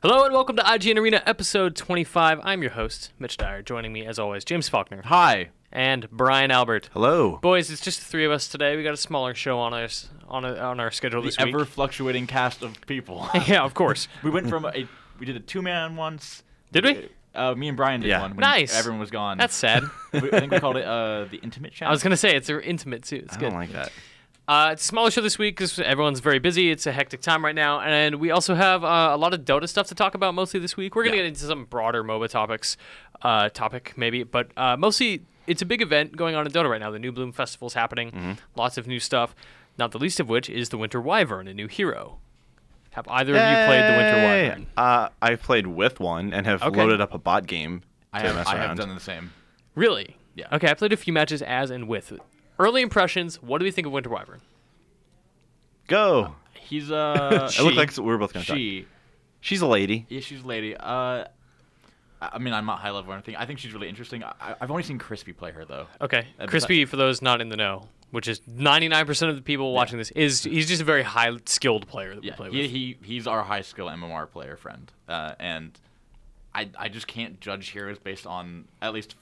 Hello and welcome to IGN Arena episode 25. I'm your host, Mitch Dyer. Joining me, as always, James Faulkner. Hi. And Brian Albert. Hello. Boys, it's just the three of us today. We got a smaller show on our schedule this week. The ever-fluctuating cast of people. Yeah, of course. We went from we did a two-man once. Did we? Me and Brian did one when nice. Everyone was gone. That's sad. I think we called it the Intimate Chat. I was going to say, it's intimate too. It's I good. don't like that. It's a smaller show this week because everyone's very busy. It's a hectic time right now. And we also have a lot of Dota stuff to talk about mostly this week. We're going to get into some broader MOBA topic maybe. But mostly, it's a big event going on in Dota right now. The New Bloom Festival's happening. Lots of new stuff. Not the least of which is the Winter Wyvern, a new hero. Have either of you played the Winter Wyvern? I played with one and have loaded up a bot game I to mess have around. done the same. Really? Yeah. Okay, I played a few matches as and with. Early impressions, what do we think of Winter Wyvern? Go. He's It looked like we were both going to talk. She's a lady. Yeah, she's a lady. I mean, I'm not high level or anything. I think she's really interesting. I've only seen Crispy play her, though. Okay. Crispy, for those not in the know, which is 99% of the people watching this, he's just a very high-skilled player that we play with. He's our high-skill MMR player friend. And I just can't judge heroes based on at least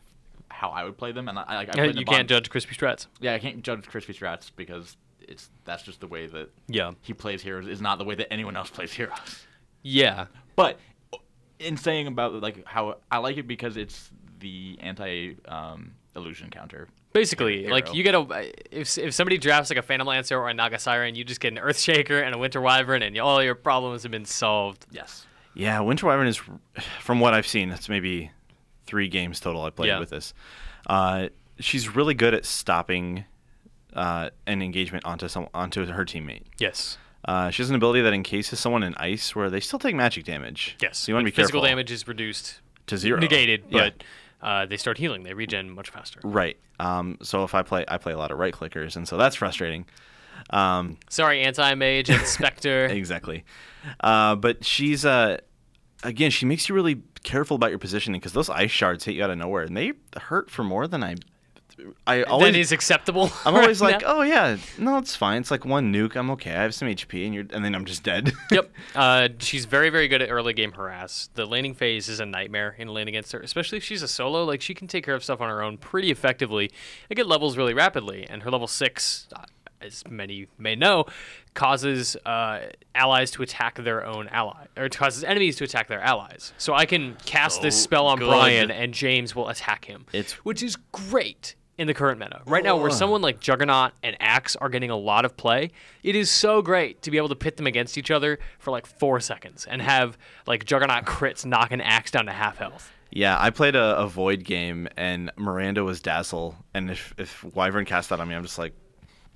how I would play them. And I you can't judge Crispy strats. Yeah, I can't judge Crispy strats because that's just the way that he plays heroes is not the way that anyone else plays heroes. Yeah. But in saying about like how I like it because it's the anti illusion counter. Basically, hero. like you get if somebody drafts like a Phantom Lancer or a Naga Siren, you just get an Earthshaker and a Winter Wyvern, and all your problems have been solved. Yes. Yeah, Winter Wyvern is, from what I've seen, it's maybe 3 games total I played with this. She's really good at stopping an engagement onto her teammate. Yes. She has an ability that encases someone in ice where they still take magic damage. Yes. So you want to be careful. Physical damage is reduced to 0. Negated, but they start healing. They regen much faster. Right. So if I play a lot of right clickers, and so that's frustrating. Sorry, anti-mage and Spectre. Exactly. But she's again, she makes you really careful about your positioning because those ice shards hit you out of nowhere, and they hurt for more than I always. That is acceptable. I'm always right like, now. oh yeah, no, it's fine. It's like one nuke. I'm okay. I have some HP, and then I'm just dead. Yep. She's very, very good at early game harass. The laning phase is a nightmare in lane against her, especially if she's a solo. Like she can take care of stuff on her own pretty effectively and get levels really rapidly. And her level 6, as many may know, causes allies to attack their own ally, or causes enemies to attack their allies. So I can cast this spell on Brian, and James will attack him, which is great in the current meta. Right now, where someone like Juggernaut and Axe are getting a lot of play, it is so great to be able to pit them against each other for like 4 seconds and have like Juggernaut crits knock an Axe down to half health. Yeah, I played a Void game, and Miranda was Dazzle, and if Wyvern cast that on me, I'm just like,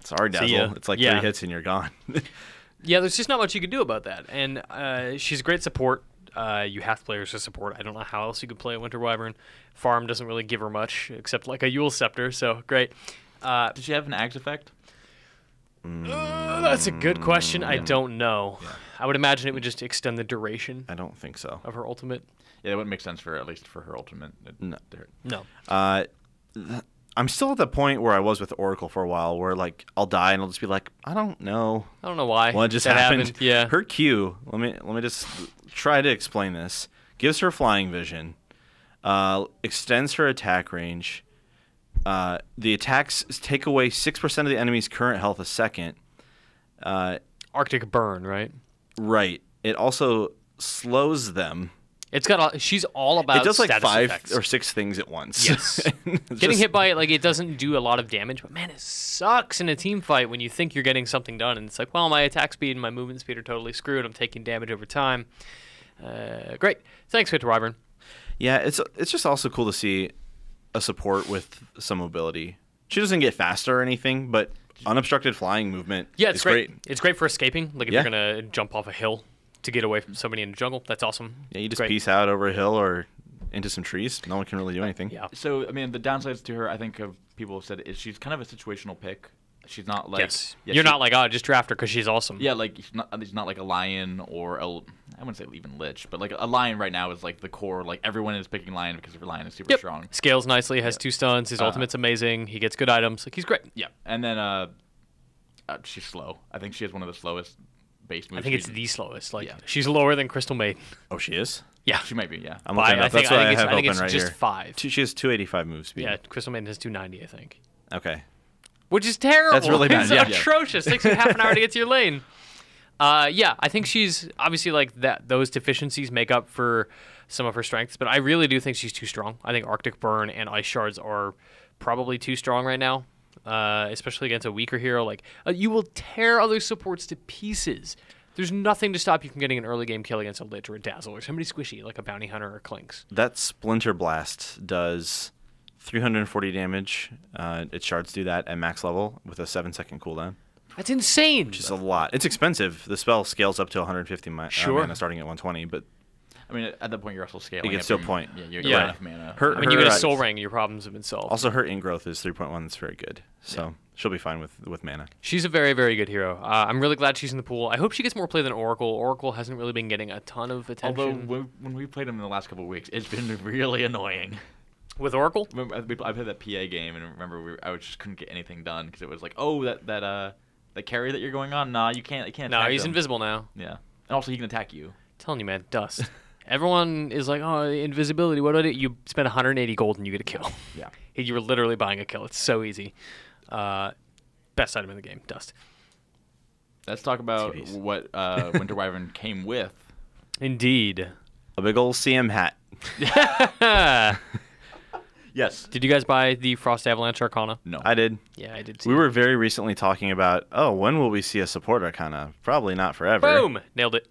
sorry, Dazzle. It's like 3 hits and you're gone. Yeah, there's just not much you can do about that. And she's great support. You have to play her as a support. I don't know how else you could play a Winter Wyvern. Farm doesn't really give her much, except like a Yule Scepter, so great. Does she have an Axe effect? That's a good question. I don't know. Yeah. I would imagine it would just extend the duration. I don't think so. Of her ultimate. Yeah, it wouldn't make sense for at least for her ultimate. No. I'm still at the point where I was with Oracle for a while, where like I'll die and I'll just be like, I don't know. I don't know why. What just happened? Yeah. Her Q. Let me just try to explain this. Gives her flying vision. Extends her attack range. The attacks take away 6% of the enemy's current health a second. Arctic Burn, right? Right. It also slows them. It's got. She's all about. It does like 5 effects. or 6 things at once. Yes. Getting hit by it, like it doesn't do a lot of damage, but man, it sucks in a team fight when you think you're getting something done, and it's like, well, my attack speed and my movement speed are totally screwed. I'm taking damage over time. Great. Thanks, Winter Wyvern. Yeah, it's just also cool to see a support with some mobility. She doesn't get faster or anything, but unobstructed flying movement. Yeah, it's great. It's great for escaping. Like if you're gonna jump off a hill to get away from somebody in the jungle, that's awesome. Yeah, you just peace out over a hill or into some trees. No one can really do anything. Yeah. So I mean, the downsides to her, I think, people have said is she's kind of a situational pick. She's not like you're not like, oh, just draft her because she's awesome. Yeah, like she's not like a lion or I wouldn't say even lich, but like a lion right now is like the core. Like everyone is picking lion because her lion is super strong. Scales nicely, has 2 stuns. His ultimate's amazing. He gets good items. Like he's great. Yeah, and then she's slow. I think she has one of the slowest base move I think it's speed. the slowest. Yeah. She's lower than Crystal Maiden. Oh, she is? Yeah. She might be, yeah. I'm looking I up. think, That's what I I think have it's, I think open it's right just here. 5. She has 285 move speed. Yeah, Crystal Maiden has 290, I think. Okay. Which is terrible. That's really bad, It's yeah. atrocious. Takes you half an hour to get to your lane. Yeah, I think she's obviously like that. Those deficiencies make up for some of her strengths, but I really do think she's too strong. I think Arctic Burn and Ice Shards are probably too strong right now, especially against a weaker hero. Like you will tear other supports to pieces. There's nothing to stop you from getting an early game kill against a Lich or a Dazzle or somebody squishy like a Bounty Hunter or Clinks. That Splinter Blast does 340 damage. Its shards do that at max level with a 7-second cooldown. That's insane. Which is a lot. It's expensive. The spell scales up to 150 Sure. mana, starting at 120, but I mean, at that point, you're also scaling. It gets to a point. Yeah, you're Yeah. enough mana. Her- I mean, you get a her, Soul Ring, your problems have been solved. also her int growth is 3.1. That's very good. So she'll be fine with mana. She's a very, very good hero. I'm really glad she's in the pool. I hope she gets more play than Oracle. Oracle hasn't really been getting a ton of attention. Although, when we played him in the last couple of weeks, it's been really annoying. With Oracle? Remember, I've had that PA game, and remember, I just couldn't get anything done because it was like, oh, that carry that you're going on, nah, you can't No, attack he's him. invisible now. Yeah. And also, he can attack you. Telling you, man, dust. Everyone is like, oh, invisibility. What do I do? You spend 180 gold and you get a kill. Yeah. You were literally buying a kill. It's so easy. Best item in the game, dust. Let's talk about TVs. what Winter Wyvern came with. Indeed. A big old CM hat. Yes. Did you guys buy the Frost Avalanche Arcana? No. I did. Yeah, I did too. We were very recently talking about, when will we see a support Arcana? Probably not forever. Boom! Nailed it.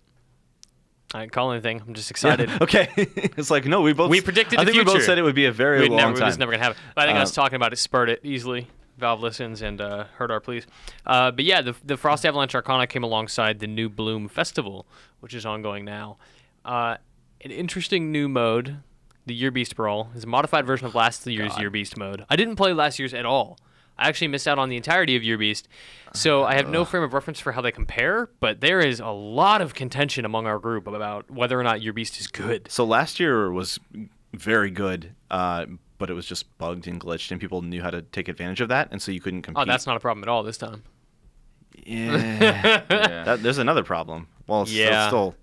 I didn't call anything. I'm just excited. Okay. It's like, no, we predicted I the think we both future. said it would be a very We'd long never, time. It was never going to happen. But I think us talking about it spurred it easily. Valve listens and heard our pleas. But yeah, the Frost Avalanche Arcana came alongside the New Bloom Festival, which is ongoing now. An interesting new mode, the Year Beast Brawl, is a modified version of last year's Year Beast mode. I didn't play last year's at all. I actually missed out on the entirety of Year Beast, so I have no frame of reference for how they compare, but there is a lot of contention among our group about whether or not Year Beast is good. So last year was very good, but it was just bugged and glitched, and people knew how to take advantage of that, and so you couldn't compete. Oh, that's not a problem at all this time. Yeah. Yeah. There's another problem. Well, Yeah. still,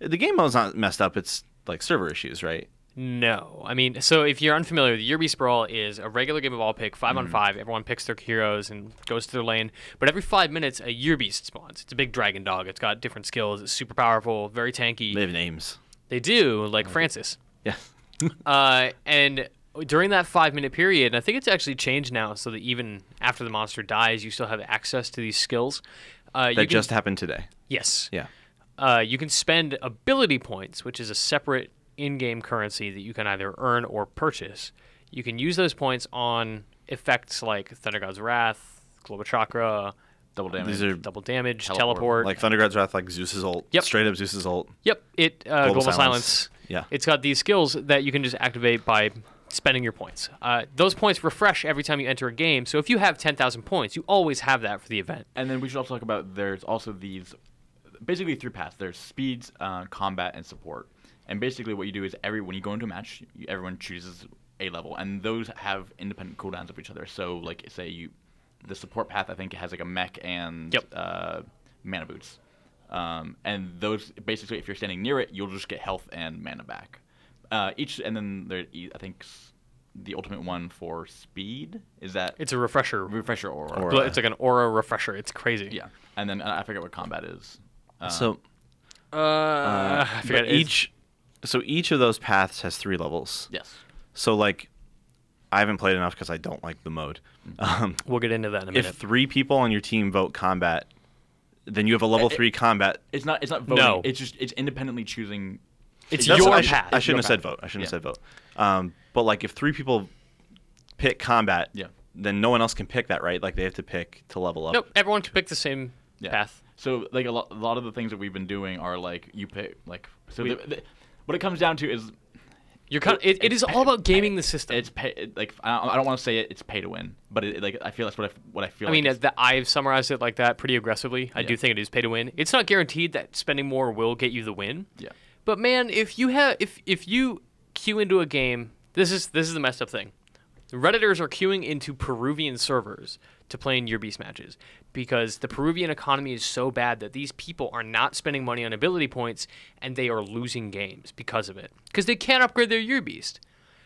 the game mode's not messed up. It's like server issues, right? No. I mean, so if you're unfamiliar, the Year Beast Brawl is a regular game of all pick, 5-on-5. Everyone picks their heroes and goes to their lane. But every 5 minutes, a Year Beast spawns. It's a big dragon dog. It's got different skills. It's super powerful, very tanky. They have names. They do, like Francis. Yeah. And during that 5-minute period, and I think it's actually changed now so that even after the monster dies, you still have access to these skills. That just happened today. Yes. Yeah. You can spend ability points, which is a separate in-game currency that you can either earn or purchase. You can use those points on effects like Thunder God's Wrath, Global Chakra, Double damage. These are double damage, Teleport. teleport. like Thunder God's Wrath, like Zeus's ult. Yep. Straight up Zeus's ult. Yep, Global Silence. Silence. Yeah. It's got these skills that you can just activate by spending your points. Those points refresh every time you enter a game, so if you have 10,000 points, you always have that for the event. And then we should also talk about there's also these, basically 3 paths. There's speeds, combat, and support. And basically what you do is when you go into a match, everyone chooses a level, and those have independent cooldowns of each other. So like say the support path I think has like a mech and mana boots. And those basically if you're standing near it, you'll just get health and mana back. And then there I think the ultimate one for speed is that It's a refresher. refresher aura. Aura. It's like an aura refresher. It's crazy. Yeah. And then I forget what combat is. So I forget. but each of those paths has 3 levels. Yes. So like, I haven't played enough because I don't like the mode. We'll get into that in a minute. If 3 people on your team vote combat, then you have a level 3 combat. It's not voting. No. It's independently choosing. It's That's your what path. I shouldn't have your said path. vote. I shouldn't Yeah. have said vote. But like, if 3 people pick combat, Yeah. then no one else can pick that, right? Like they have to pick to level up. Nope, everyone can pick the same Yeah. path. So like a lot of the things that we've been doing are like you pick like so. We- What it comes down to is You're kind of, it is all about gaming the system. it's pay like I don't want to say it's pay to win, but like I feel that's what I feel. I like mean, it's- I've summarized it like that pretty aggressively. I do Yeah. think it is pay to win. It's not guaranteed that spending more will get you the win. yeah. But man, if you queue into a game, this is the messed up thing. Redditors are queuing into Peruvian servers to play in Year Beast matches because the Peruvian economy is so bad that these people are not spending money on ability points and they are losing games because of it. Because they can't upgrade their Year Beast.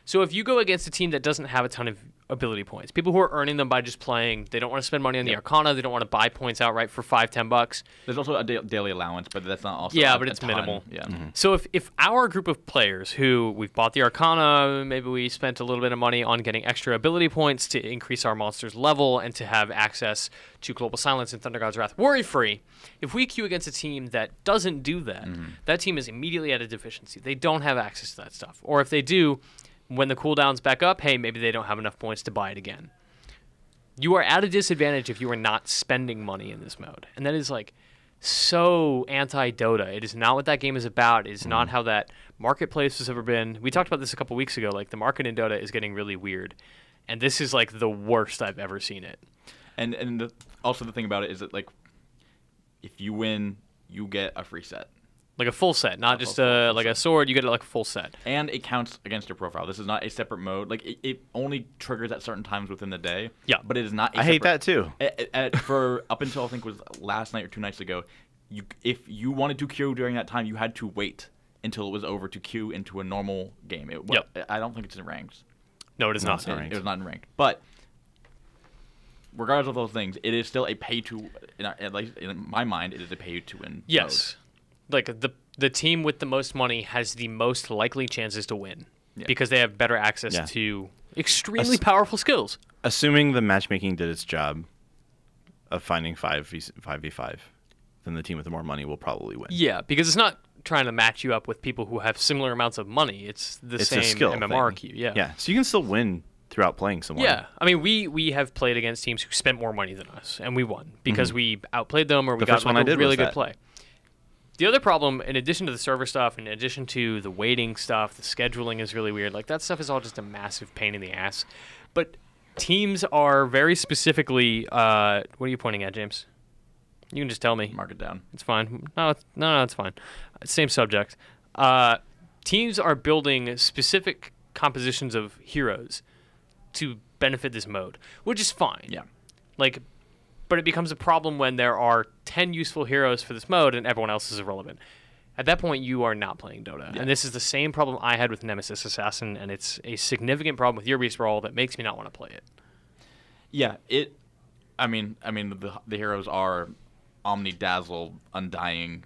So if you go against a team that doesn't have a ton of ability points, people who are earning them by just playing, they don't want to spend money on the Arcana, they don't want to buy points outright for $5-10. There's also a daily allowance, but that's not also but it's minimal. Yeah. So if our group of players who we've bought the Arcana, maybe we spent a little bit of money on getting extra ability points to increase our monster's level and to have access to Global Silence and Thunder God's Wrath worry-free, if we queue against a team that doesn't do that, that team is immediately at a deficiency. They don't have access to that stuff. Or if they do, when the cooldown's back up, hey, maybe they don't have enough points to buy it again. You are at a disadvantage if you are not spending money in this mode. And that is like so anti-Dota. It is not what that game is about. It is not how that marketplace has ever been. We talked about this a couple weeks ago. Like the market in Dota is getting really weird. And this is like the worst I've ever seen it. And also the thing about it is that like if you win, you get a free set. Like a full set, not just like a sword. You get it like a full set. And it counts against your profile. This is not a separate mode. Like it only triggers at certain times within the day. Yeah. But it is not. I hate that too. For up until I think it was last night or 2 nights ago, if you wanted to queue during that time, you had to wait until it was over to queue into a normal game. I don't think it's in ranked. No, it is not. It was not in ranked. But regardless of those things, it is still a pay to. At least in my mind, it is a pay to win. Yes. Mode. Like the team with the most money has the most likely chances to win because they have better access to extremely powerful skills. Assuming the matchmaking did its job of finding 5v5, then the team with the more money will probably win. Yeah, because it's not trying to match you up with people who have similar amounts of money. It's the same skill MMR thing. queue. Yeah. Yeah, so you can still win throughout playing someone. Yeah, I mean, we have played against teams who spent more money than us, and we won because we outplayed them or we got like a really good play. The other problem, in addition to the server stuff, in addition to the waiting stuff, the scheduling is really weird. Like, that stuff is all just a massive pain in the ass. But teams are very specifically... what are you pointing at, James? You can just tell me. Mark it down. It's fine. No, it's fine. Same subject. Teams are building specific compositions of heroes to benefit this mode, which is fine. Yeah. Like... But it becomes a problem when there are 10 useful heroes for this mode and everyone else is irrelevant. At that point, you are not playing Dota. Yeah. And this is the same problem I had with Nemesis Assassin, and it's a significant problem with Year Beast Brawl that makes me not want to play it. Yeah, I mean, the heroes are Omni, Dazzle, Undying,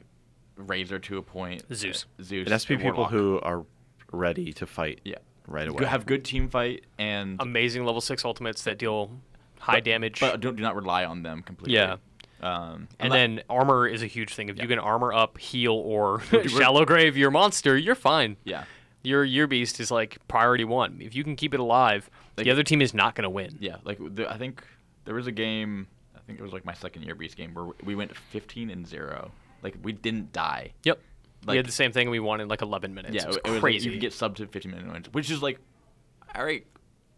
Razor to a point. Zeus. It has to be people who are ready to fight right away. Have good team fight and... Amazing level 6 ultimates that deal... high damage. But do not rely on them completely. Yeah. And then armor is a huge thing. If you can armor up, heal, or shallow grave your monster, you're fine. Yeah. Your Year Beast is like priority 1. If you can keep it alive, the other team is not going to win. Yeah. Like I think there was a game, I think it was like my second Year Beast game, where we went 15-0. Like we didn't die. Yep. Like, we had the same thing and we won in like 11 minutes. Yeah, it was crazy. Like, you could get sub to 15-minute wins, which is like, all right,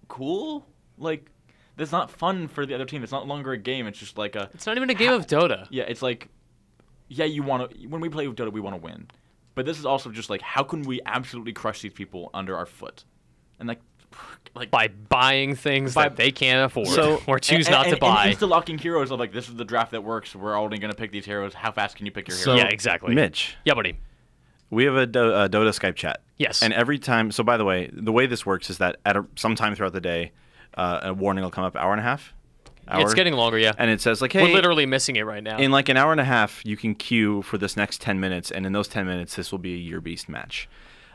cool. Like, that's not fun for the other team. It's not longer a game. It's just like a... It's not even a game of Dota. Yeah, it's like... Yeah, you want to... When we play with Dota, we want to win. But this is also just like, how can we absolutely crush these people under our foot? And like by buying things that they can't afford or choose not to buy. And insta-locking heroes of like, this is the draft that works. We're only going to pick these heroes. How fast can you pick your hero? Yeah, exactly. Mitch. Yeah, buddy. We have a Dota Skype chat. Yes. And every time... So, by the way this works is that at some time throughout the day... a warning will come up, hour and a half. It's getting longer, yeah. And it says like, hey, we're literally missing it right now. In like an hour and a half, you can queue for this next 10 minutes, and in those 10 minutes, this will be a Year Beast match.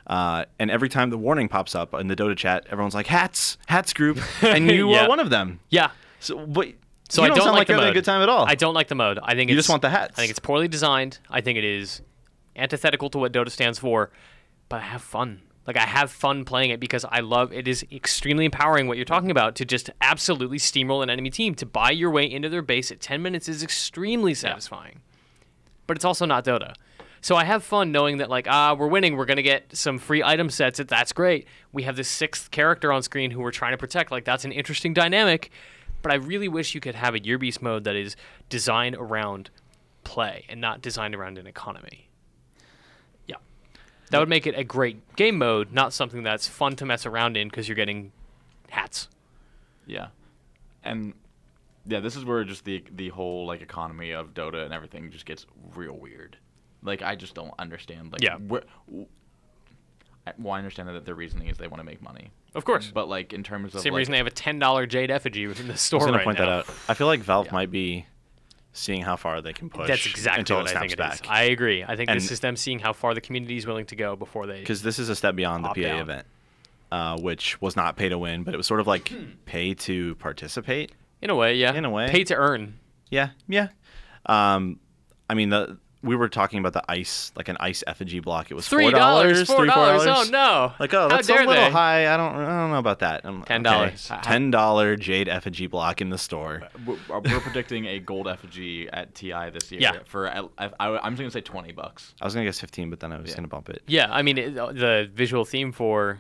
And every time the warning pops up in the Dota chat, everyone's like, hats group, and you are one of them. Yeah. So you I don't don't sound like you're the having mode. a good time at all. I don't like the mode. I think you just want the hats. I think it's poorly designed. I think it is antithetical to what Dota stands for, but I have fun. Like, I have fun playing it because it is extremely empowering what you're talking about to just absolutely steamroll an enemy team. To buy your way into their base at 10 minutes is extremely satisfying. But it's also not Dota. So I have fun knowing that, like, we're winning. We're going to get some free item sets. That's great. We have this 6th character on screen who we're trying to protect. Like, that's an interesting dynamic. But I really wish you could have a Year Beast mode that is designed around play and not designed around an economy. That would make it a great game mode, not something that's fun to mess around in because you're getting hats. Yeah, and yeah, this is where just the whole like economy of Dota and everything just gets real weird. Like I just don't understand. Like well, I understand that their reasoning is they want to make money. Of course. But like in terms of Same reason they have a $10 Jade effigy within the store I was going right to point now. that out. I feel like Valve might be seeing how far they can push. That's exactly until what it I think snaps it is. back. I agree. I think And- this is them seeing how far the community is willing to go before they. Because this is a step beyond the Opt PA out. event, which was not pay to win, but it was sort of like pay to participate. In a way, yeah. In a way. Pay to earn. Yeah, yeah. I mean, we were talking about the ice, like an ice effigy block. It was $4, $4. $4. Oh no! Like, oh, How that's a dare little they? high. I don't know about that. $10. Okay. $10 Jade effigy block in the store. we're predicting a gold effigy at TI this year. Yeah. For I'm just gonna say $20. I was gonna guess 15, but then I was gonna bump it. Yeah, I mean the visual theme for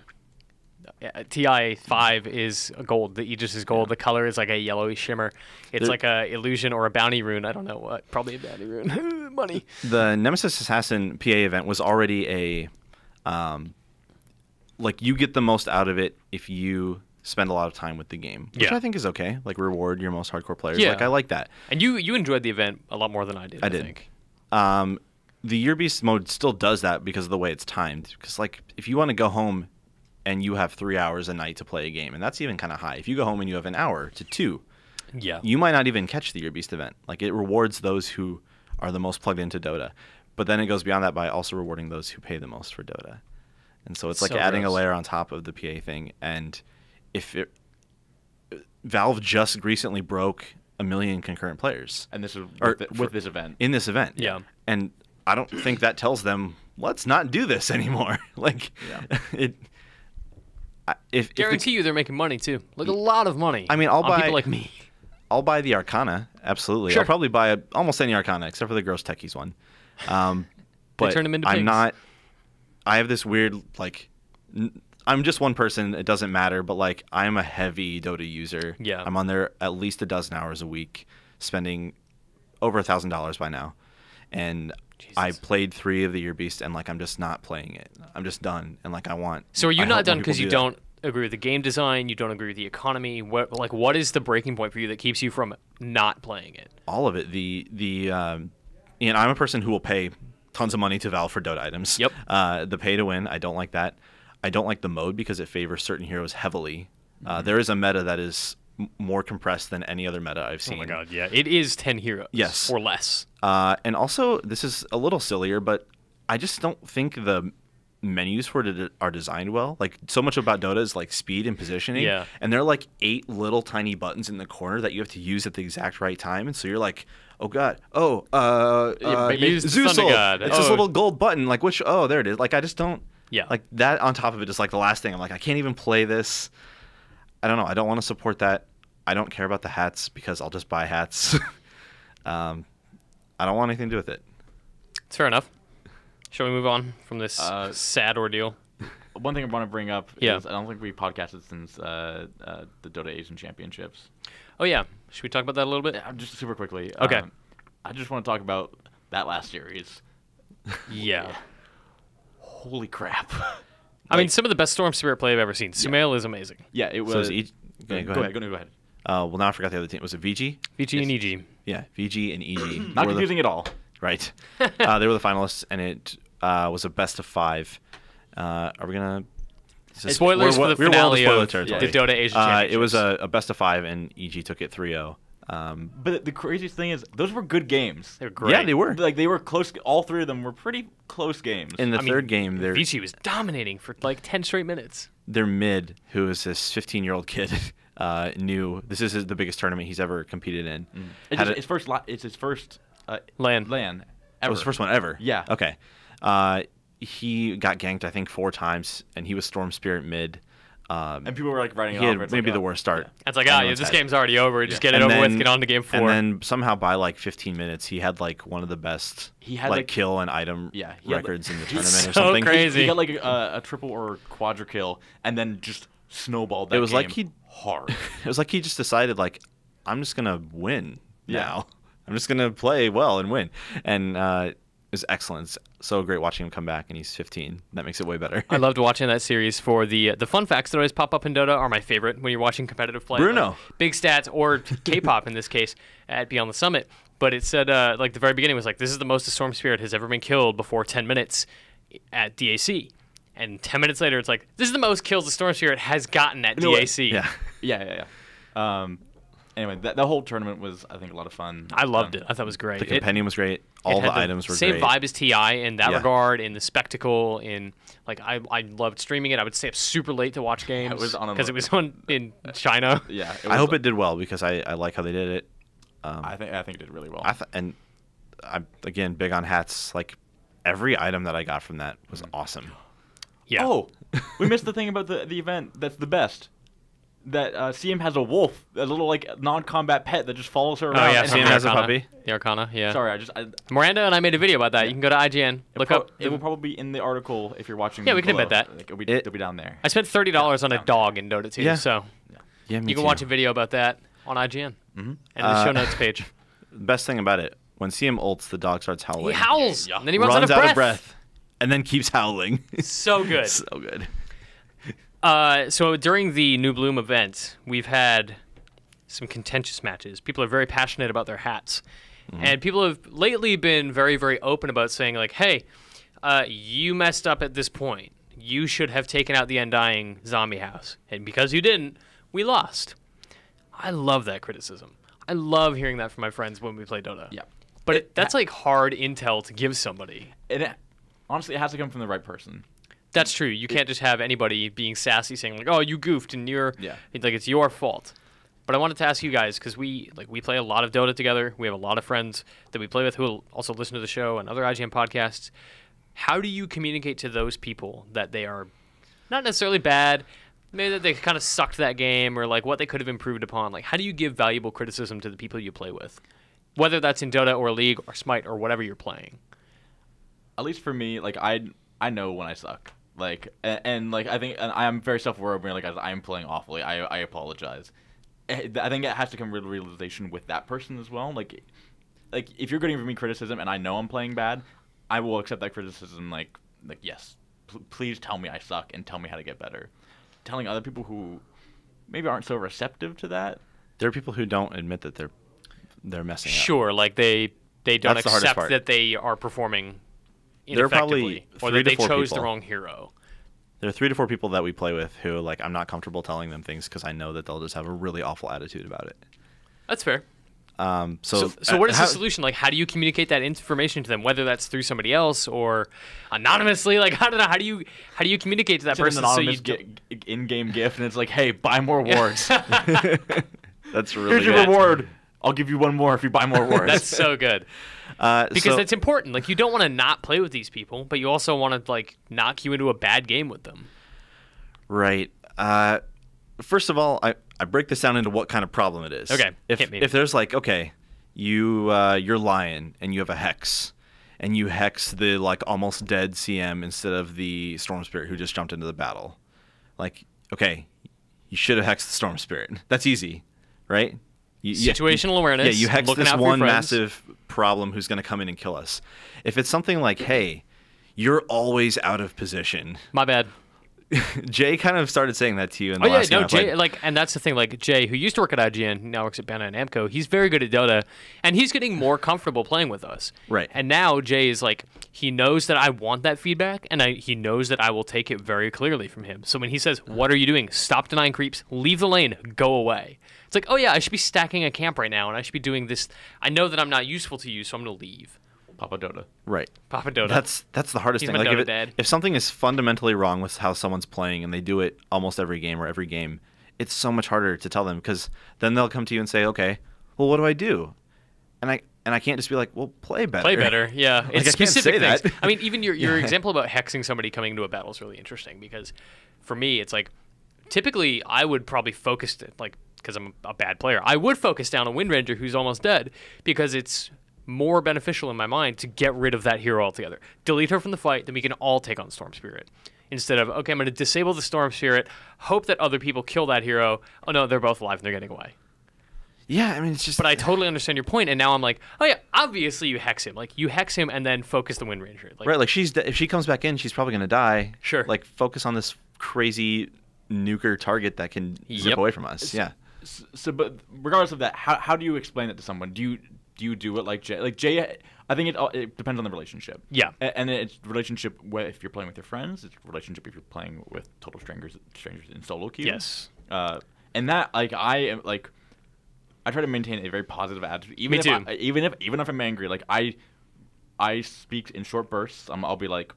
TI 5 is gold. The Aegis is gold. The color is like a yellowy shimmer. It's like a illusion or a bounty rune. I don't know what. Probably a bounty rune. Money. The Nemesis Assassin PA event was already like you get the most out of it if you spend a lot of time with the game, which Yeah. I think is okay. Like reward your most hardcore players. Yeah. Like I like that. And you enjoyed the event a lot more than I did. I did. think. The Year Beast mode still does that because of the way it's timed. Because like if you want to go home and you have 3 hours a night to play a game, and that's even kind of high. If you go home and you have an hour to 2, Yeah. you might not even catch the Year Beast event. Like it rewards those who are the most plugged into Dota, but then it goes beyond that by also rewarding those who pay the most for Dota. And so it's like So adding a gross. layer on top of the PA thing. And if Valve just recently broke 1 million concurrent players And this is Or with this event. in this event. Yeah. And I don't think that tells them let's not do this anymore. Like it. If the- Guarantee you they're making money too. Like a lot of money. I mean, I'll on buy- people like me. I'll buy the Arcana, absolutely. Sure. I'll probably buy almost any Arcana except for the Gross Techies one. But turn 'em into I'm pigs. not. I have this weird like. I'm just one person. It doesn't matter. But like, I'm a heavy Dota user. Yeah. I'm on there at least 12 hours a week, spending over $1,000 by now, and I Jesus. played 3 of the Year Beast, and like I'm just not playing it. I'm just done, and like I want. So are you I not hope done more because people you do that. don't agree with the game design? You don't agree with the economy? What is the breaking point for you that keeps you from not playing it? All of it. And I'm a person who will pay tons of money to Valve for Dota items. Yep. The pay to win, I don't like that. I don't like the mode because it favors certain heroes heavily. There is a meta that is more compressed than any other meta I've seen. Oh my god, yeah. It is 10 heroes. Yes. Or less. And also, this is a little sillier, but I just don't think the menus for it are designed well. Like, so much about Dota is like speed and positioning. Yeah. And they're like 8 little tiny buttons in the corner that you have to use at the exact right time. And so you're like, oh god, use the Zeus Thunder God. It's this Oh. little gold button. Like, which? Oh, there it is. Like, I just don't. Yeah. Like that on top of it is like the last thing. I'm like, I can't even play this. I don't know. I don't want to support that. I don't care about the hats because I'll just buy hats. I don't want anything to do with it. It's fair enough. Shall we move on from this sad ordeal? One thing I want to bring up Yeah. is I don't think we podcasted since the Dota Asian Championships. Oh yeah. Should we talk about that a little bit? Just super quickly. Okay. I just want to talk about that last series. Yeah. Holy crap. I mean, some of the best Storm Spirit play I've ever seen. Sumail is amazing. Yeah, it was. So is each. Go Okay, ahead. go Go ahead. ahead. Well, now I forgot the other team. Was it VG? VG and EG. Yeah, VG and EG. Not were confusing at all. Right. They were the finalists, and it was a best of 5. Are we gonna? Spoilers for the we're well into finale spoiler of territory. the Dota Asian Championships. It was a best of 5, and EG took it 3-0. But the craziest thing is, those were good games. They were great. Yeah, they were. Like they were close. All 3 of them were pretty close games. In the I mean, third game, VG was dominating for like 10 straight minutes. their mid, who is this 15-year-old kid, knew this is the biggest tournament he's ever competed in. It's his first. It's his first LAN. LAN It ever. was the first one ever. Yeah. Okay. He got ganked, I think, 4 times, and he was Storm Spirit mid. And people were like writing it He off. had It's maybe like, the oh, worst start. It's like, anyone's this had. game's already over. Just get it And over with. then- Get on to game 4. And then somehow by like 15 minutes, he had like one of the best He had, like like- kill and item Yeah, he had, records like- in the He's tournament or so something. crazy. He got like a triple or quadra kill, and then just snowballed that It was like game hard. It was like he just decided like, I'm just gonna win Yeah. now. I'm just gonna play well and win, and it was excellent. It's so great watching him come back, and he's 15. That makes it way better. I loved watching that series for the fun facts that always pop up in Dota are my favorite when you're watching competitive play. Bruno. Like big stats, or K-pop in this case, at Beyond the Summit. But it said, like, the very beginning was like, this is the most a Storm Spirit has ever been killed before 10 minutes at DAC. And 10 minutes later, it's like, this is the most kills the Storm Spirit has gotten at DAC. Yeah. Anyway, that whole tournament was, I think, a lot of fun. I loved it. I thought it was great. The compendium was great. All the items were great. Same vibe as TI in that regard, in the spectacle, in like I loved streaming it. I would stay up super late to watch games because it was on in China. Yeah, I hope it did well because I like how they did it. I think it did really well. And I'm again big on hats. Like every item that I got from that was awesome. Yeah. Oh, we missed the thing about the event that's the best. That CM has a wolf, a little like non-combat pet that just follows her around. Oh yeah, CM has a puppy. The Arcana, yeah. Sorry, Miranda and I made a video about that. You can go to IGN, look up. It will probably be in the article if you're watching. Yeah, we can below. embed that. Like, it'll be down there. I spent $30 on a dog in Dota 2, so Yeah, me you can too. watch a video about that on IGN and the show notes page. Best thing about it, when CM ults, the dog starts howling. He howls, and then he runs runs out of breath, and then keeps howling. So good. So good. So during the New Bloom event, we've had some contentious matches. People are very passionate about their hats. And people have lately been very, very open about saying, like, hey, you messed up at this point. You should have taken out the Undying Zombie House. And because you didn't, we lost. I love that criticism. I love hearing that from my friends when we play Dota. Yeah. But that's like hard intel to give somebody. And honestly, it has to come from the right person. That's true. You can't just have anybody being sassy saying like, "Oh, you goofed and like it's your fault." But I wanted to ask you guys because we play a lot of Dota together. We have a lot of friends that we play with who will also listen to the show and other IGN podcasts. How do you communicate to those people that they are not necessarily bad, maybe that they kind of sucked that game or like what they could have improved upon? Like, how do you give valuable criticism to the people you play with, whether that's in Dota or League or Smite or whatever you're playing? At least for me, like I know when I suck. Like and like I think and I am very self-aware of me. Like as I am playing awfully, I apologize. I think it has to come with realization with that person as well. Like if you're getting me criticism and I know I'm playing bad, I will accept that criticism. Like yes, please tell me I suck and tell me how to get better. Telling other people who maybe aren't so receptive to that. There are people who don't admit that they're messing up. Sure, like they don't That's the hardest accept part. that they are performing There are probably ineffectively, or 3 that to they 4 chose the people. wrong hero. There are 3 to 4 people that we play with who, like, I'm not comfortable telling them things because I know that they'll just have a really awful attitude about it. That's fair. So what is the solution? Like, how do you communicate that information to them, whether that's through somebody else or anonymously? Like, I don't know. How do you communicate to that person so you in-game gift, and it's like, hey, buy more wards. That's really Here's your good. reward. I'll give you one more if you buy more wards. That's so good. Because that's important. Like, you don't want to not play with these people, but you also want to, like, knock you into a bad game with them. Right. First of all, I break this down into what kind of problem it is. Okay. If there's like, okay, you're Lion and you have a Hex, and you hex the like almost dead CM instead of the Storm Spirit who just jumped into the battle. Like, okay, you should have hexed the Storm Spirit. That's easy, right? Situational awareness. Yeah, you hex looking this out for your one friends. massive problem who's going to come in and kill us. If it's something like, hey, you're always out of position. My bad. Jay kind of started saying that to you in the last game I played. Jay, like, and that's the thing. Like Jay, who used to work at IGN, now works at Bandai Namco. He's very good at Dota, and he's getting more comfortable playing with us. Right. And now Jay is like, he knows that I want that feedback, and he knows that I will take it very clearly from him. So when he says, "What are you doing? Stop denying creeps. Leave the lane. Go away." It's like, oh yeah, I should be stacking a camp right now, and I should be doing this. I know that I'm not useful to you, so I'm gonna leave. Papa Dota. Right. Papa Dota. That's the hardest He's thing. my Like Dota dad. if something is fundamentally wrong with how someone's playing and they do it almost every game or every game, it's so much harder to tell them because then they'll come to you and say, "Okay, well, what do I do?" And I can't just be like, "Well, play better." Play better, yeah. Like, It's I can't specific say things. that. I mean, even your example about hexing somebody coming into a battle is really interesting because for me, it's like typically I would probably focus it, like, because I'm a bad player, I would focus down on Wind Ranger who's almost dead because it's more beneficial in my mind to get rid of that hero altogether. Delete her from the fight, then we can all take on Storm Spirit. Instead of, okay, I'm going to disable the Storm Spirit, hope that other people kill that hero. Oh no, they're both alive and they're getting away. Yeah, I mean, it's just. But I totally understand your point, and now I'm like, oh yeah, obviously you hex him. Like, you hex him and then focus the win range rate. Like, right, like if she comes back in, she's probably gonna die. Sure. Like, focus on this crazy nuker target that can zip away from us. Yeah. So, but regardless of that, how do you explain it to someone? Do you do it like Jay? Like Jay, I think it depends on the relationship. Yeah. And it's relationship if you're playing with your friends. It's relationship if you're playing with total strangers in solo queue. Yes. And that, like, I am like, I try to maintain a very positive attitude, even Me too. even if I'm angry. Like, I speak in short bursts. I'll be like,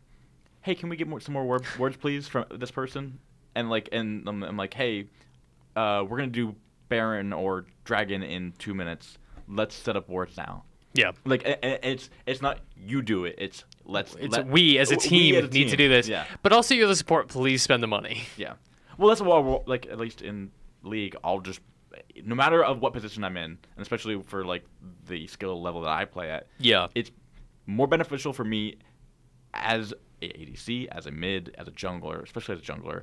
hey, can we get some more words, please, from this person? And I'm like, hey, we're gonna do Baron or Dragon in 2 minutes. Let's set up wards now. Yeah. Like, it's not you do it. It's we as a team need to do this. Yeah. But also, you're the support. Please spend the money. Yeah. Well, that's what like, at least in League, I'll just, no matter of what position I'm in, and especially for like the skill level that I play at. Yeah. It's more beneficial for me as a ADC, as a mid, as a jungler, especially as a jungler,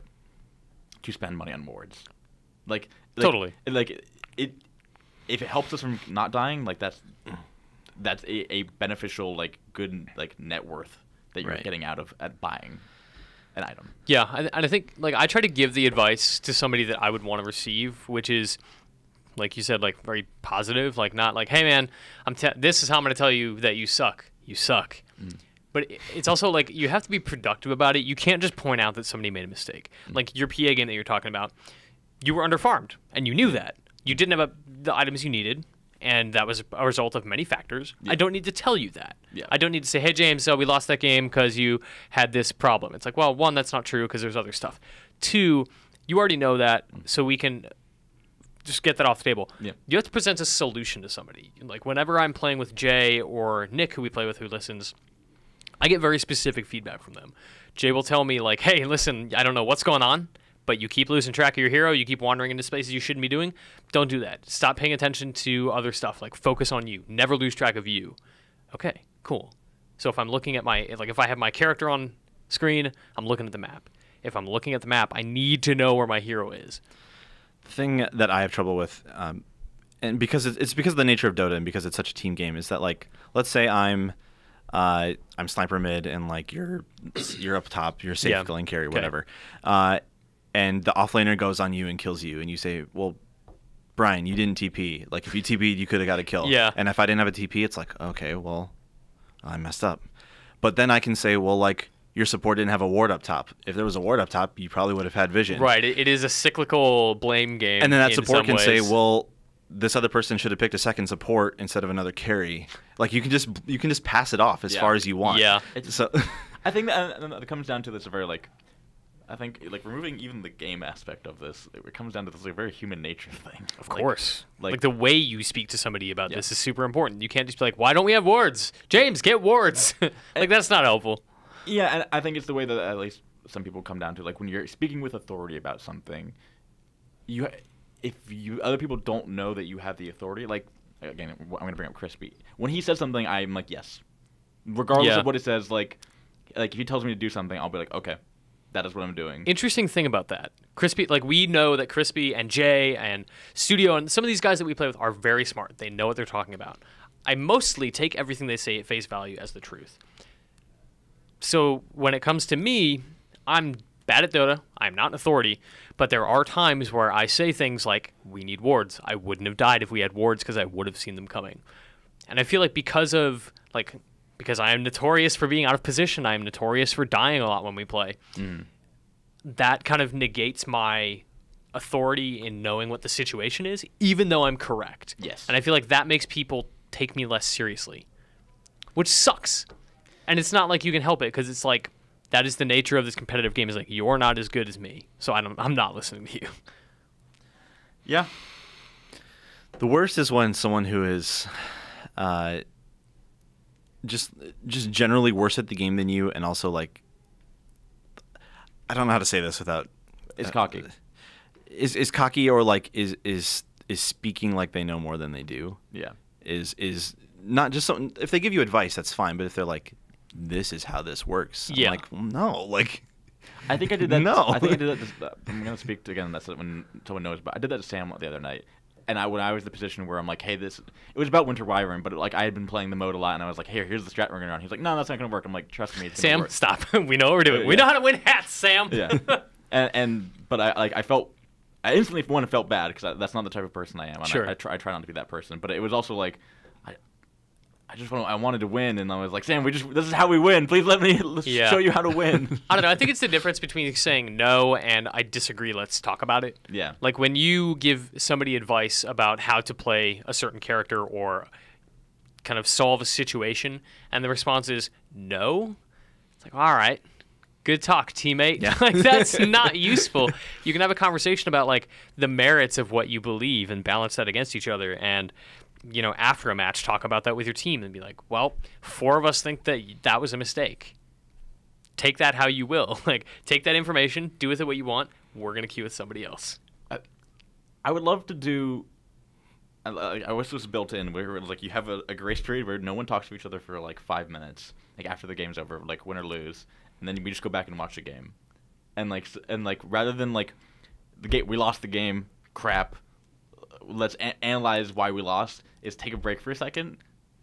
to spend money on wards. Like totally. Like it, if it helps us from not dying, like that's a beneficial, like, good, like, net worth that you're getting out of at buying an item. Yeah, and I think, like, I try to give the advice to somebody that I would want to receive, which is, like you said, like, very positive, like, not like, hey man, this is how I'm going to tell you that you suck. You suck. But it's also like, you have to be productive about it. You can't just point out that somebody made a mistake. Like your PA game that you're talking about, you were underfarmed, and you knew that. You didn't have the items you needed, and that was a result of many factors. I don't need to tell you that. I don't need to say, hey, James, so we lost that game because you had this problem. It's like, well, one, that's not true because there's other stuff. Two, you already know that, so we can just get that off the table. You have to present a solution to somebody. Like, whenever I'm playing with Jay or Nick, who we play with, who listens, I get very specific feedback from them. Jay will tell me, like, hey, listen, I don't know what's going on, but you keep losing track of your hero, you keep wandering into spaces you shouldn't be doing. Don't do that. Stop paying attention to other stuff. Like, focus on you. Never lose track of you. Okay, cool. So if I'm looking at if I have my character on screen, I'm looking at the map. If I'm looking at the map, I need to know where my hero is. The thing that I have trouble with, and because it's because of the nature of Dota and because it's such a team game, is that, like, let's say I'm sniper mid and, like, you're up top, you're safe lane carry, whatever. And the offlaner goes on you and kills you, and you say, well, Brian, you didn't TP. Like, if you TP'd, you could have got a kill. Yeah. And if I didn't have a TP, it's like, okay, well, I messed up. But then I can say, well, like, your support didn't have a ward up top. If there was a ward up top, you probably would have had vision. Right. It is a cyclical blame game. And then that support can say, well, this other person should have picked a second support instead of another carry. Like, you can just pass it off as far as you want. Yeah. So I think that comes down to this very, like, I think, like, removing even the game aspect of this, it comes down to this, like, very human nature thing. Of course. Like the way you speak to somebody about this is super important. You can't just be like, why don't we have wards? James, get wards. Like, that's not helpful. Yeah, and I think it's the way that at least some people come down to, like, when you're speaking with authority about something, if other people don't know that you have the authority, like, again, I'm going to bring up Crispy. When he says something, I'm like, yes. Regardless of what it says, like, if he tells me to do something, I'll be like, okay. That is what I'm doing. Interesting thing about that. Crispy, like, we know that Crispy and Jay and Studio and some of these guys that we play with are very smart. They know what they're talking about. I mostly take everything they say at face value as the truth. So when it comes to me, I'm bad at Dota. I'm not an authority. But there are times where I say things like, we need wards. I wouldn't have died if we had wards because I would have seen them coming. And I feel like because I am notorious for being out of position, I am notorious for dying a lot when we play. That kind of negates my authority in knowing what the situation is, even though I'm correct. Yes. And I feel like that makes people take me less seriously, which sucks. And it's not like you can help it, because it's like, that is the nature of this competitive game, is like, you're not as good as me, so I'm not listening to you. Yeah. The worst is when someone who is just generally worse at the game than you, and also, like, I don't know how to say this without Is cocky. Is cocky, or, like, is speaking like they know more than they do. Yeah. Is not just something. If they give you advice, that's fine. But if they're like, this is how this works, I'm like, well, no, like. I think I did that. No. I think I did that. I'm gonna speak again. That's when someone knows. But I did that to Sam the other night, when I was in the position where I'm like, hey, it was about Winter Wyvern, but like I had been playing the mode a lot, and I was like, here's the strat we're gonna run. He's like, no, that's not gonna work. I'm like, trust me, it's gonna work. Sam, stop. We know what we're doing. We know how to win hats, Sam. Yeah. But I instantly felt bad because that's not the type of person I am. Sure. I try not to be that person, but it was also like, I wanted to win, and I was like, Sam, this is how we win. Please let's show you how to win. I don't know. I think it's the difference between saying no and I disagree. Let's talk about it. Yeah. Like when you give somebody advice about how to play a certain character or kind of solve a situation, and the response is no. It's like, all right, good talk, teammate. Yeah. Like that's not useful. You can have a conversation about like the merits of what you believe and balance that against each other, and after a match, talk about that with your team and be like, well, 4 of us think that was a mistake. Take that how you will. Like, take that information, do with it what you want. We're going to queue with somebody else. I would love to do... I wish this was built in, where it was like you have a grace period where no one talks to each other for like 5 minutes, like after the game's over, like win or lose, and then we just go back and watch the game. And rather than like, we lost the game, crap, let's analyze why we lost, is take a break for a second,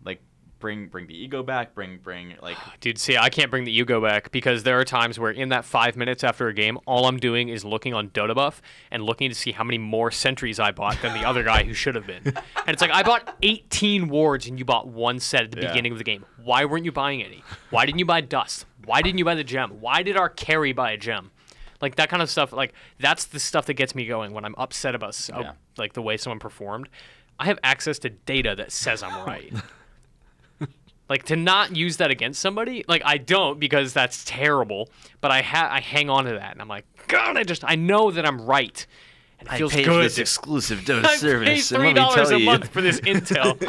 like bring the ego back, bring like... Dude, see, I can't bring the ego back because there are times where in that 5 minutes after a game, all I'm doing is looking on Dota Buff and looking to see how many more sentries I bought than the other guy who should have been. And it's like, I bought 18 wards and you bought 1 set at the beginning of the game. Why weren't you buying any? Why didn't you buy Dust? Why didn't you buy the gem? Why did our carry buy a gem? Like, that kind of stuff, like, that's the stuff that gets me going when I'm upset about, like, the way someone performed. I have access to data that says I'm right. Like, to not use that against somebody, like, I don't because that's terrible, but I hang on to that, and I'm like, God, I know that I'm right, and it feels good. I paid for this exclusive Dota service, I and paid let me $3 tell a you. month for this intel.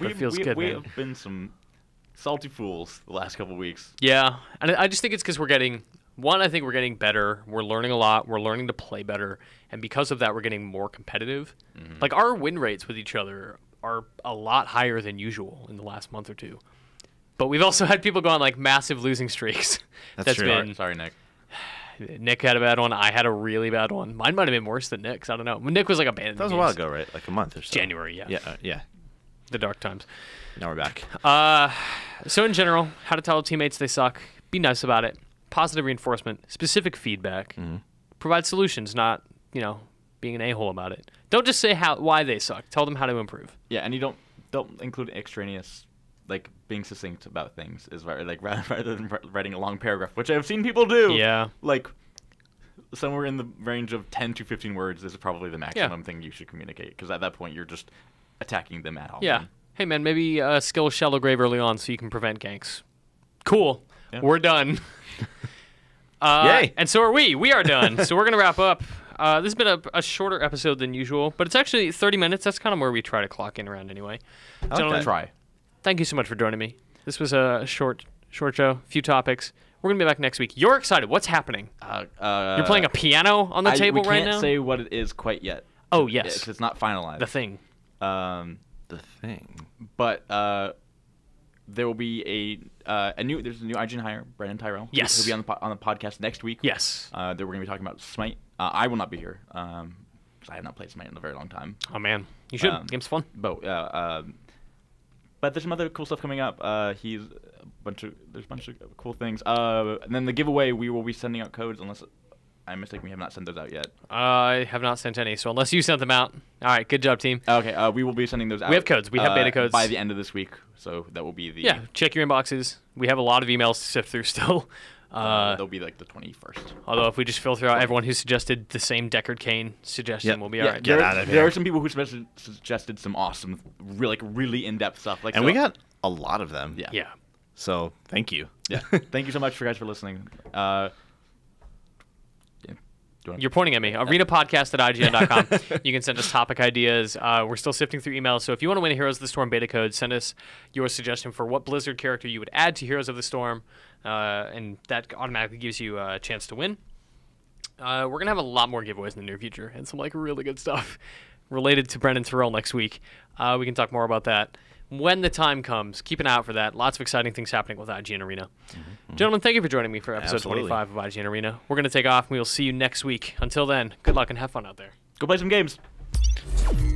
It feels good, we man. have been some salty fools the last couple weeks. Yeah, and I just think it's because I think we're getting better. We're learning a lot. We're learning to play better. And because of that, we're getting more competitive. Mm-hmm. Like, our win rates with each other are a lot higher than usual in the last month or two. But we've also had people go on, like, massive losing streaks. That's true. Sorry, Nick. Nick had a bad one. I had a really bad one. Mine might have been worse than Nick's. I don't know. Nick was, like, abandoned. That was a while ago, right? Like a month or so. January, yeah. Yeah. The dark times. Now we're back. So, in general, how to tell teammates they suck. Be nice about it. Positive reinforcement, specific feedback, provide solutions, not, being an a-hole about it. Don't just say why they suck. Tell them how to improve. Yeah, and you don't include extraneous, like being succinct about things is like rather than writing a long paragraph, which I've seen people do. Yeah. Like somewhere in the range of 10 to 15 words is probably the maximum thing you should communicate, because at that point you're just attacking them at all. Yeah. Hey man, maybe skill Shallow Grave early on so you can prevent ganks. Cool. Yeah. We're done. Yay. And so are we. We are done. So we're going to wrap up. This has been a shorter episode than usual, but it's actually 30 minutes. That's kind of where we try to clock in around anyway. Gentlemen, try. Thank you so much for joining me. This was a short show, a few topics. We're going to be back next week. You're excited. What's happening? You're playing a piano on the table right now? We can't say what it is quite yet. Oh, yes. Because it's not finalized. The Thing. The Thing. But there will be there's a new IGN hire, Brandon Tyrell. Yes. He'll be on the podcast next week. Yes. That we're going to be talking about Smite. I will not be here because I have not played Smite in a very long time. Oh man, you should. Game's fun. But there's some other cool stuff coming up. There's a bunch of cool things. And then the giveaway, we will be sending out codes unless I'm mistaken. We have not sent those out yet. I have not sent any, so unless you sent them out. All right, good job, team. Okay, we will be sending those out. We have codes. We have beta codes. By the end of this week, so that will be the... Yeah, check your inboxes. We have a lot of emails to sift through still. They'll be like the 21st. Although if we just filter out everyone who suggested the same Deckard Cain suggestion, we'll be all right. Get out of here. There are some people who suggested some awesome, really in-depth stuff. We got a lot of them. Yeah. So, thank you. Yeah. Thank you so much for listening. You're pointing at me. Arena-podcast at ign.com. You can send us topic ideas. We're still sifting through emails, so if you want to win a Heroes of the Storm beta code, send us your suggestion for what Blizzard character you would add to Heroes of the Storm, and that automatically gives you a chance to win. We're going to have a lot more giveaways in the near future, and some really good stuff related to Brendan Terrell next week. We can talk more about that when the time comes. Keep an eye out for that. Lots of exciting things happening with IGN Arena. Mm-hmm. Gentlemen, thank you for joining me for episode 25 of IGN Arena. We're going to take off, and we will see you next week. Until then, good luck and have fun out there. Go play some games. much.